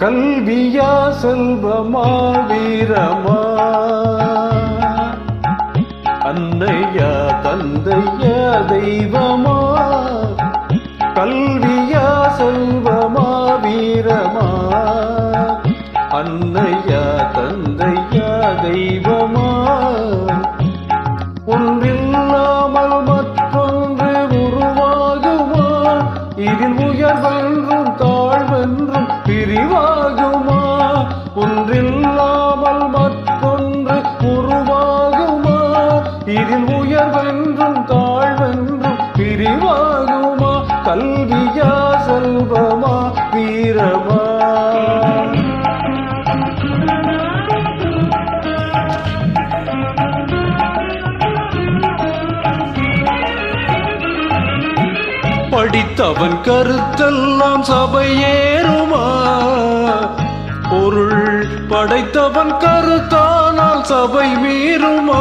கல்வியா செல்வமா வீரமா, அன்னையா தந்தையா தெய்வமா, கல்வியா செல்வமா வீரமா, அன்னையா தந்தையா தெய்வமா, ஒன்றில்லாமல் மற்றொன்று உருவாகுமா, இதில் உயர்வென்றும் தாழ்வென்றும் பிரிவாகுமா, ஒன்றில்லாமல் மற்றொன்று உருவாகுமா, இதில் உயர்வென்றும் தாழ்வென்றும் பிரிவாகுமா, கல்வியா செல்வமா வீரமா. படித்தவன் கருத்தெல்லாம் சபையேறுமா, பொருள் படைத்தவன் கருத்தானால் சபை மீறுமா,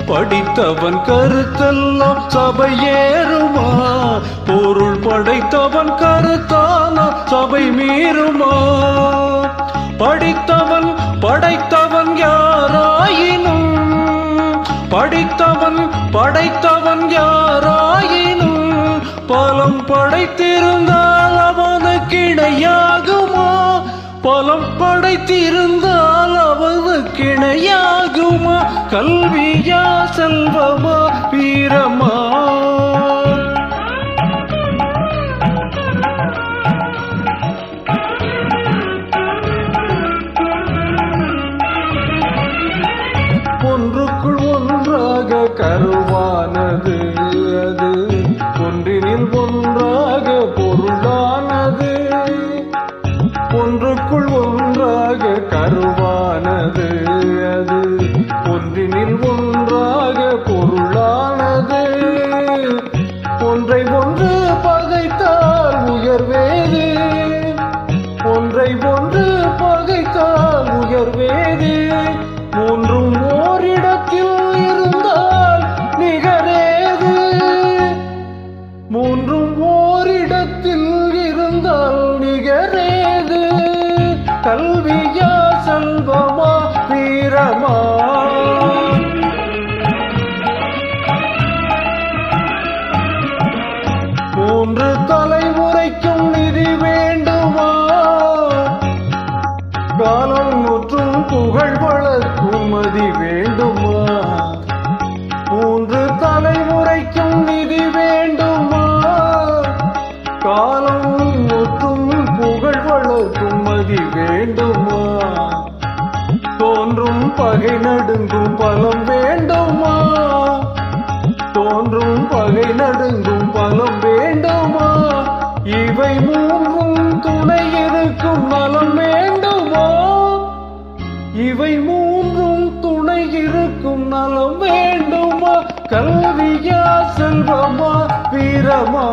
படித்தவன் கருத்தெல்லாம் சபையேறுமா, பொருள் படைத்தவன் கருத்தானால் சபை மீறுமா, படித்தவன் படைத்தவன் யாராயினும், படித்தவன் படைத்தவன் யாராயினும், பலம் படைத்திருந்தால் அவனுக்கு இணையாகுமா, பலம் படைத்திருந்தால் அவனுக்கு இணையாகுமா, கல்வியா செல்வமா வீரமா. ஒன்றுக்குள் ஒன்றாக கருவானது அது, ஒன்றினில் ஒன்றாக பொருளானது, ஒன்றுக்குள் ஒன்றாக கருவானது அது, ஒன்றினில் ஒன்றாக பொருளானது, ஒன்றை ஒன்று பகைத்தால் உயர்வேது, ஒன்றை ஒன்று பகைத்தால் உயர்வேது, மூன்றும் ஓரிடத்தில் இருந்தால் நிகரேது, மூன்றும் ஓரிடத்தில் இருந்தால் நிகரேது, கல்வியா செல்வமா வீரமா. மூன்று தலைமுறைக்கும் நிதி வேண்டுமா, காலம் முற்றும் புகழ் வளர்க்கும் மதி வேண்டுமா, மூன்று தலைமுறைக்கும் நிதி வேண்டுமா, காலம் முற்றும் புகழ் வளர்க்கும் மதி வேண்டுமா, தோன்றும் பகை நடுங்கும் பலம் வேண்டுமா, தோன்றும் பகை நடுங்கும் பலம் வேண்டுமா, இவை மூன்றும் துணை இருக்கும் நலம் வேண்டுமா, இவை மூன்றும் துணை இருக்கும் நலம் வேண்டுமா, கல்வியா செல்வமா வீரமா.